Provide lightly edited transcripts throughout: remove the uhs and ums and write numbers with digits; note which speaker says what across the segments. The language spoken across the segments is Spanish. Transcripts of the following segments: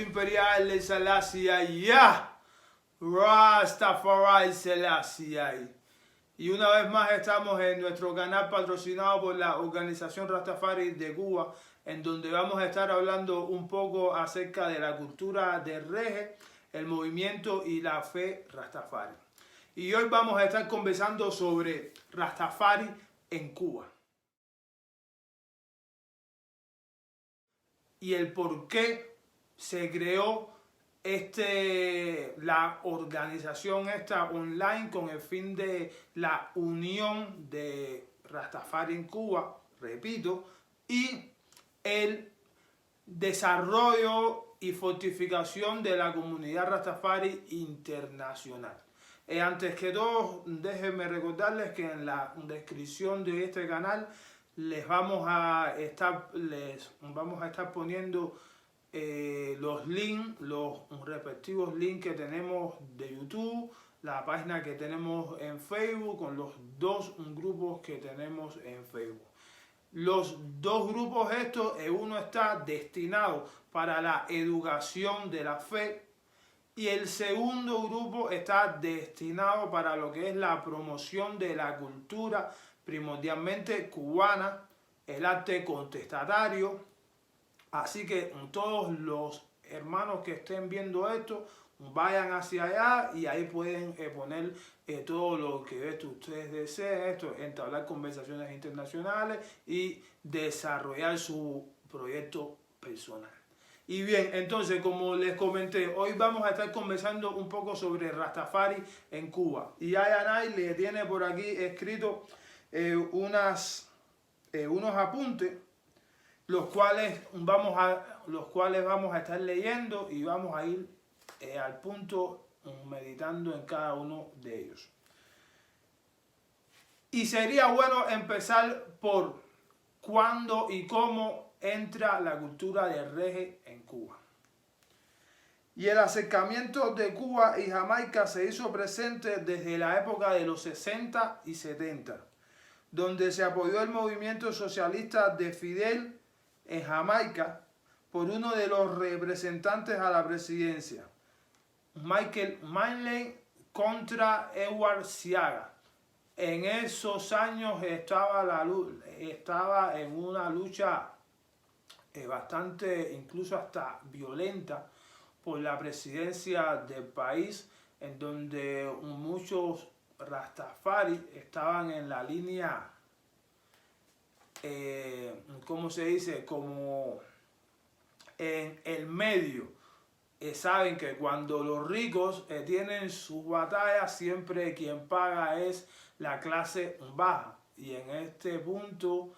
Speaker 1: imperial Haile Selassie ya, Rastafari Selassie. Y una vez más estamos en nuestro canal patrocinado por la organización Rastafari de Cuba, en donde vamos a estar hablando un poco acerca de la cultura del reggae, el movimiento y la fe Rastafari. Y hoy vamos a estar conversando sobre Rastafari en Cuba y el por qué se creó la organización esta online con el fin de la unión de Rastafari en Cuba, repito, y el desarrollo y fortificación de la comunidad Rastafari internacional. Antes que todo, déjenme recordarles que en la descripción de este canal les vamos a estar poniendo los links, los respectivos links que tenemos de YouTube, la página que tenemos en Facebook, con los dos grupos que tenemos en Facebook. Los dos grupos estos, uno está destinado para la educación de la fe y el segundo grupo está destinado para lo que es la promoción de la cultura primordialmente cubana, el arte contestatario. Así que todos los hermanos que estén viendo esto, vayan hacia allá y ahí pueden poner todo lo que ustedes deseen, entablar conversaciones internacionales y desarrollar su proyecto personal. Y bien, entonces, como les comenté, hoy vamos a estar conversando un poco sobre Rastafari en Cuba. Y Ayanay le tiene por aquí escrito unos apuntes, los cuales vamos a estar leyendo y vamos a ir al punto meditando en cada uno de ellos. Y sería bueno empezar por cuándo y cómo entra la cultura del reggae en Cuba. Y el acercamiento de Cuba y Jamaica se hizo presente desde la época de los 60 y 70, donde se apoyó el movimiento socialista de Fidel en Jamaica por uno de los representantes a la presidencia, Michael Manley contra Edward Seaga. En esos años estaba en una lucha bastante, incluso hasta violenta, por la presidencia del país, en donde muchos Rastafari estaban en la línea, ¿cómo se dice? Como en el medio. Saben que cuando los ricos tienen sus batallas, siempre quien paga es la clase baja. Y en este punto,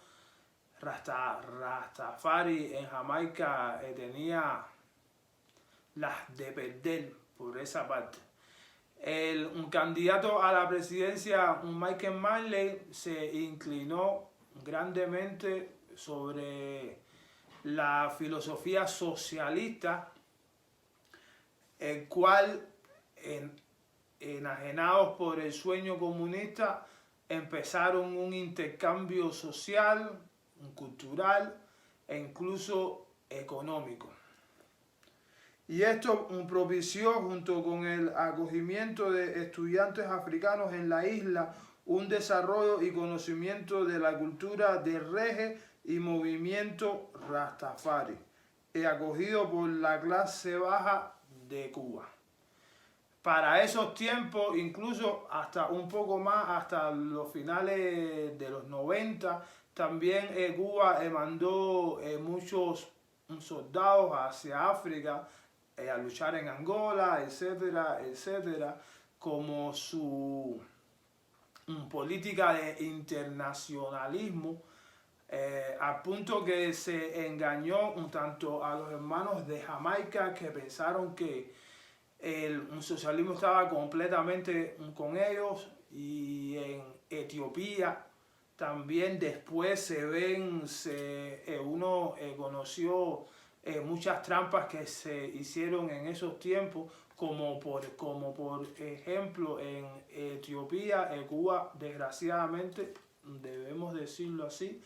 Speaker 1: Rastafari en Jamaica tenía las de perder por esa parte. Un candidato a la presidencia, Michael Manley, se inclinó grandemente sobre la filosofía socialista, el cual, enajenados por el sueño comunista, empezaron un intercambio social, cultural e incluso económico. Y esto propició, junto con el acogimiento de estudiantes africanos en la isla, un desarrollo y conocimiento de la cultura de reggae y movimiento Rastafari, acogido por la clase baja de Cuba. Para esos tiempos, incluso hasta un poco más, hasta los finales de los 90, también Cuba mandó muchos soldados hacia África a luchar en Angola, etcétera, etcétera, como su política de internacionalismo, al punto que se engañó un tanto a los hermanos de Jamaica, que pensaron que el socialismo estaba completamente con ellos. Y en Etiopía también después uno conoció muchas trampas que se hicieron en esos tiempos, como por ejemplo en Etiopía. Cuba, desgraciadamente, debemos decirlo así,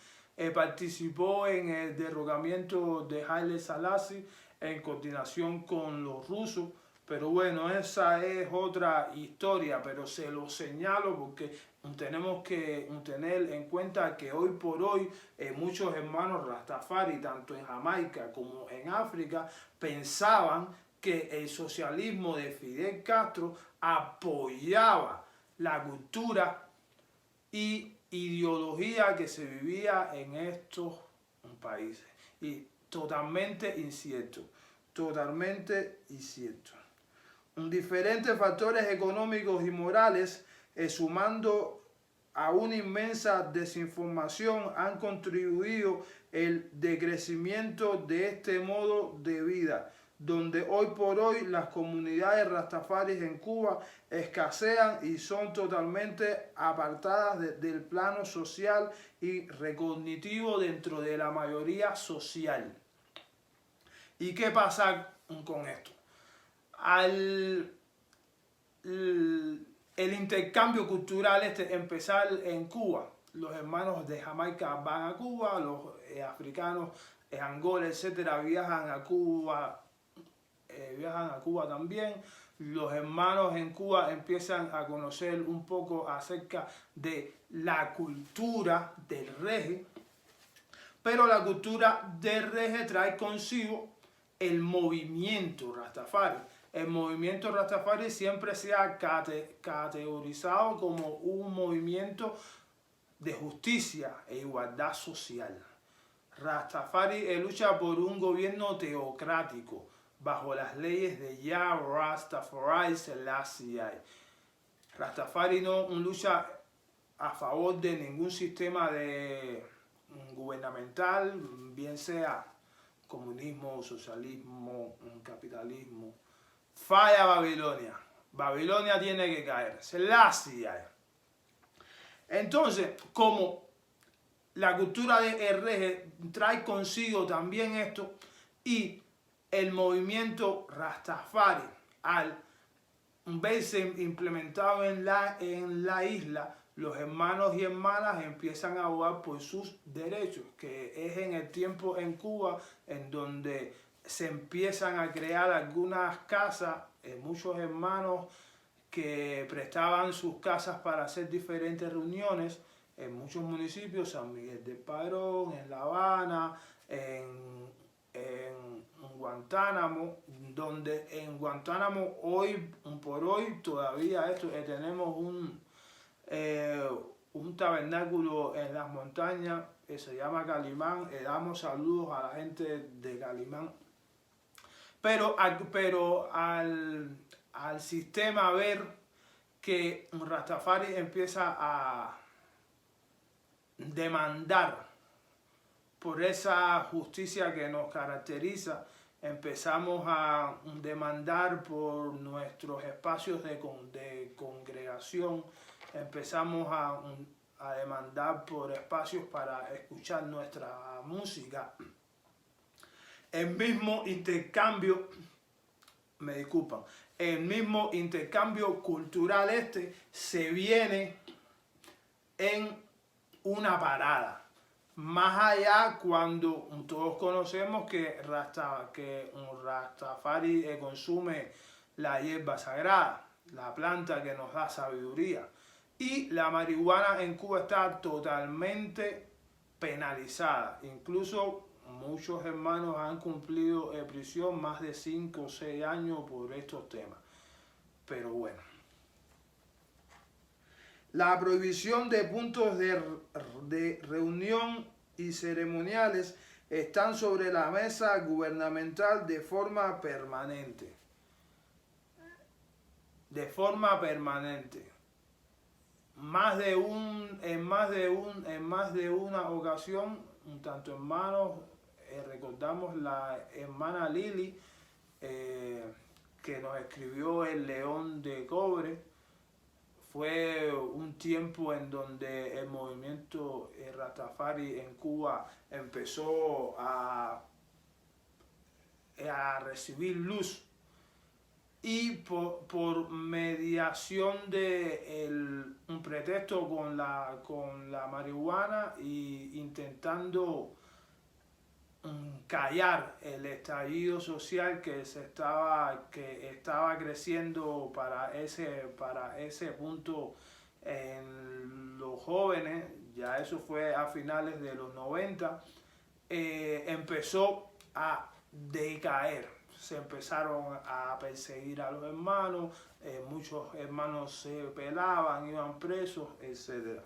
Speaker 1: participó en el derrocamiento de Haile Selassie, en coordinación con los rusos. Pero bueno, esa es otra historia, pero se lo señalo porque tenemos que tener en cuenta que hoy por hoy muchos hermanos Rastafari, tanto en Jamaica como en África, pensaban que el socialismo de Fidel Castro apoyaba la cultura y ideología que se vivía en estos países. Y totalmente incierto, totalmente incierto. Diferentes factores económicos y morales, sumando a una inmensa desinformación, han contribuido el decrecimiento de este modo de vida, donde hoy por hoy las comunidades rastafaris en Cuba escasean y son totalmente apartadas del plano social y recognitivo dentro de la mayoría social. ¿Y qué pasa con esto? El intercambio cultural empezar en Cuba. Los hermanos de Jamaica van a Cuba, los africanos en Angola, etcétera, viajan a Cuba también. Los hermanos en Cuba empiezan a conocer un poco acerca de la cultura del reggae, pero la cultura del reggae trae consigo el movimiento Rastafari. El movimiento Rastafari siempre se ha categorizado como un movimiento de justicia e igualdad social. Rastafari lucha por un gobierno teocrático bajo las leyes de Yah Rastafari Selassie. Rastafari no lucha a favor de ningún sistema gubernamental, bien sea comunismo, socialismo, capitalismo. Falla Babilonia. Babilonia tiene que caer. Selassie. Entonces, como la cultura del reggae trae consigo también esto, y el movimiento Rastafari, al verse implementado en la isla, los hermanos y hermanas empiezan a abogar por sus derechos, que es en el tiempo en Cuba en donde se empiezan a crear algunas casas, muchos hermanos que prestaban sus casas para hacer diferentes reuniones en muchos municipios, San Miguel del Padrón, en La Habana, en Guantánamo, donde en Guantánamo hoy por hoy todavía tenemos un tabernáculo en las montañas que se llama Calimán. Damos saludos a la gente de Calimán. Pero al sistema ver que Rastafari empieza a demandar por esa justicia que nos caracteriza, empezamos a demandar por nuestros espacios de congregación, empezamos a demandar por espacios para escuchar nuestra música. El mismo intercambio, el mismo intercambio cultural se viene en una parada. Más allá, cuando todos conocemos que un Rastafari consume la hierba sagrada, la planta que nos da sabiduría. Y la marihuana en Cuba está totalmente penalizada. Incluso muchos hermanos han cumplido prisión más de 5 o 6 años por estos temas. Pero bueno. La prohibición de puntos de reunión y ceremoniales están sobre la mesa gubernamental de forma permanente. En más de una ocasión, tanto hermanos, recordamos la hermana Lili, que nos escribió El León de Cobre. Fue un tiempo en donde el movimiento Rastafari en Cuba empezó a recibir luz, y por mediación de un pretexto con la marihuana y intentando callar el estallido social que estaba creciendo para ese punto en los jóvenes. Ya eso fue a finales de los 90. Empezó a decaer. Se empezaron a perseguir a los hermanos, muchos hermanos se pelaban, iban presos, etc.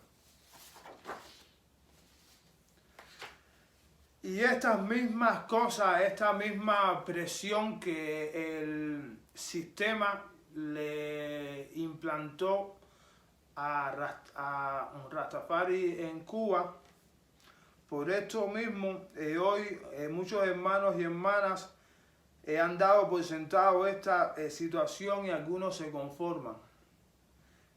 Speaker 1: Y estas mismas cosas, esta misma presión que el sistema le implantó a Rastafari en Cuba, por esto mismo, hoy muchos hermanos y hermanas han dado por sentado esta situación y algunos se conforman.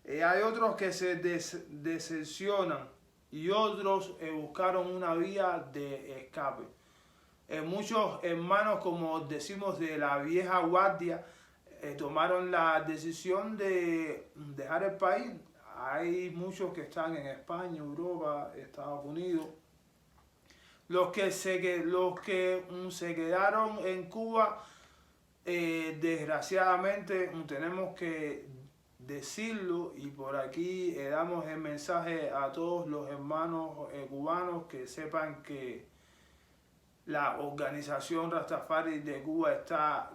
Speaker 1: Hay otros que se decepcionan y otros buscaron una vía de escape. Muchos hermanos, como decimos, de la vieja guardia, tomaron la decisión de dejar el país. Hay muchos que están en España, Europa, Estados Unidos. Los que se quedaron en Cuba, desgraciadamente tenemos que decirlo, y por aquí damos el mensaje a todos los hermanos cubanos que sepan que la organización Rastafari de Cuba está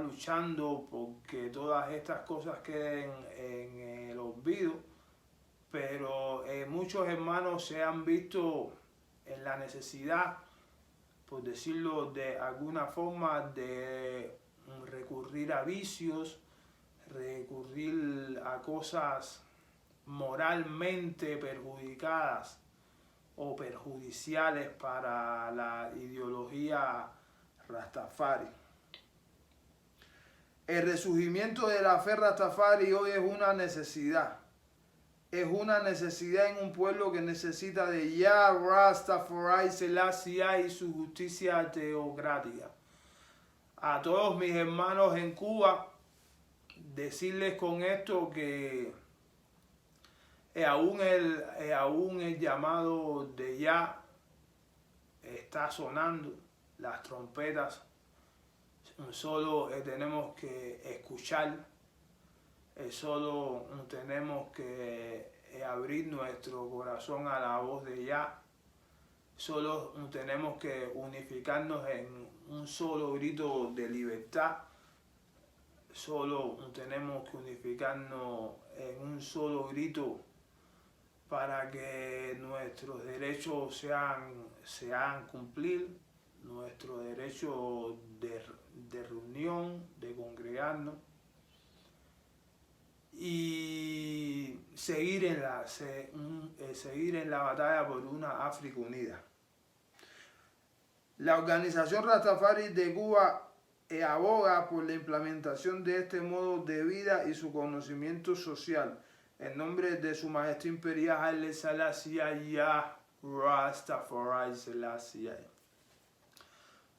Speaker 1: luchando porque todas estas cosas queden en el olvido, pero muchos hermanos se han visto en la necesidad, por decirlo de alguna forma, de recurrir a vicios, recurrir a cosas moralmente perjudicadas o perjudiciales para la ideología Rastafari. El resurgimiento de la fe Rastafari hoy es una necesidad. Es una necesidad en un pueblo que necesita de Yah Rastafari Selassie y su justicia teocrática. A todos mis hermanos en Cuba, decirles con esto que aún el llamado de Yah está sonando, las trompetas. Solo tenemos que escuchar, solo tenemos que abrir nuestro corazón a la voz de Yah. Solo tenemos que unificarnos en un solo grito de libertad. Solo tenemos que unificarnos en un solo grito para que nuestros derechos sean cumplir, nuestro derecho de reunión, de congregarnos y seguir en la batalla por una África unida. La organización Rastafari de Cuba aboga por la implementación de este modo de vida y su conocimiento social. En nombre de Su Majestad Imperial Haile Selassie Yah Rastafari Selassie.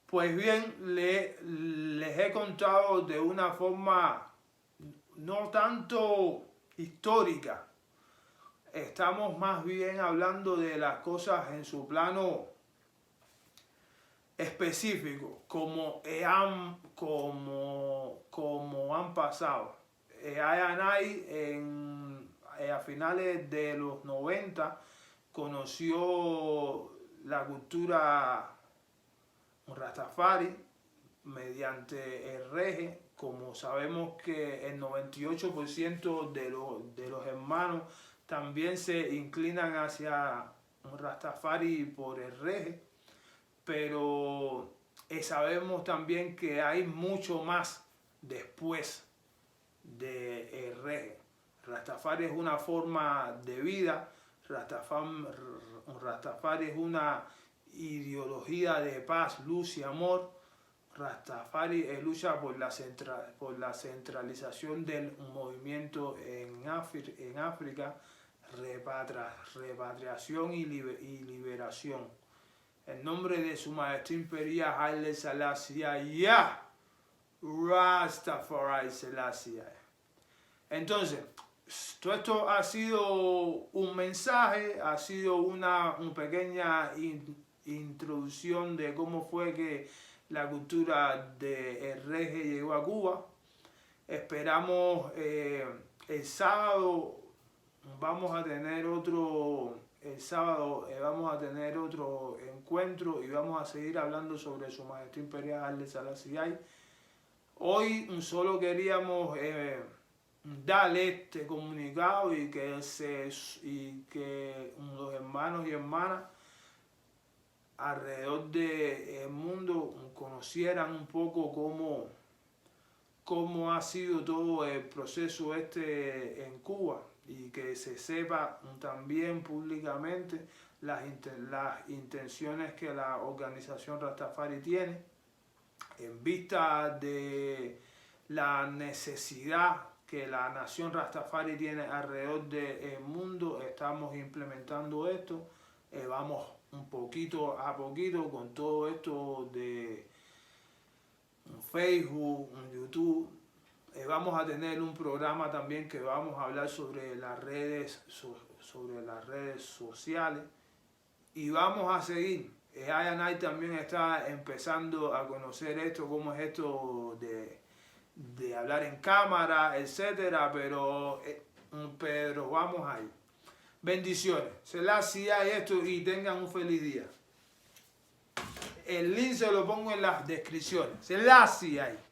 Speaker 1: Pues bien, les he contado de una forma no tanto histórica. Estamos más bien hablando de las cosas en su plano específico, como han pasado. Ayanay a finales de los 90 conoció la cultura Rastafari mediante el reggae. Como sabemos que el 98% de los hermanos también se inclinan hacia Rastafari por el reggae, pero sabemos también que hay mucho más después del reggae. Rastafari es una forma de vida, Rastafari es una ideología de paz, luz y amor. Rastafari lucha por la centralización del movimiento en África, repatriación y liberación. En nombre de Su Majestad Imperial Haile Selassie Yah Rastafari Selassie. Entonces, todo esto ha sido un mensaje, ha sido una pequeña introducción de cómo fue que la cultura del reggae llegó a Cuba. Esperamos el sábado vamos a tener otro encuentro y vamos a seguir hablando sobre Su Majestad Imperial Haile Selassie. Hoy solo queríamos darle este comunicado y que los hermanos y hermanas alrededor del mundo conocieran un poco cómo ha sido todo el proceso en Cuba, y que se sepa también públicamente las intenciones que la organización Rastafari tiene en vista de la necesidad que la nación Rastafari tiene alrededor del mundo. Estamos implementando esto, vamos un poquito a poquito con todo esto de Facebook, YouTube. Vamos a tener un programa también que vamos a hablar sobre las redes sociales, y vamos a seguir. I&I también está empezando a conocer esto, cómo es esto de hablar en cámara, etcétera, pero vamos ahí. Bendiciones. Selassie esto, y tengan un feliz día. El link se lo pongo en las descripciones. Selassie.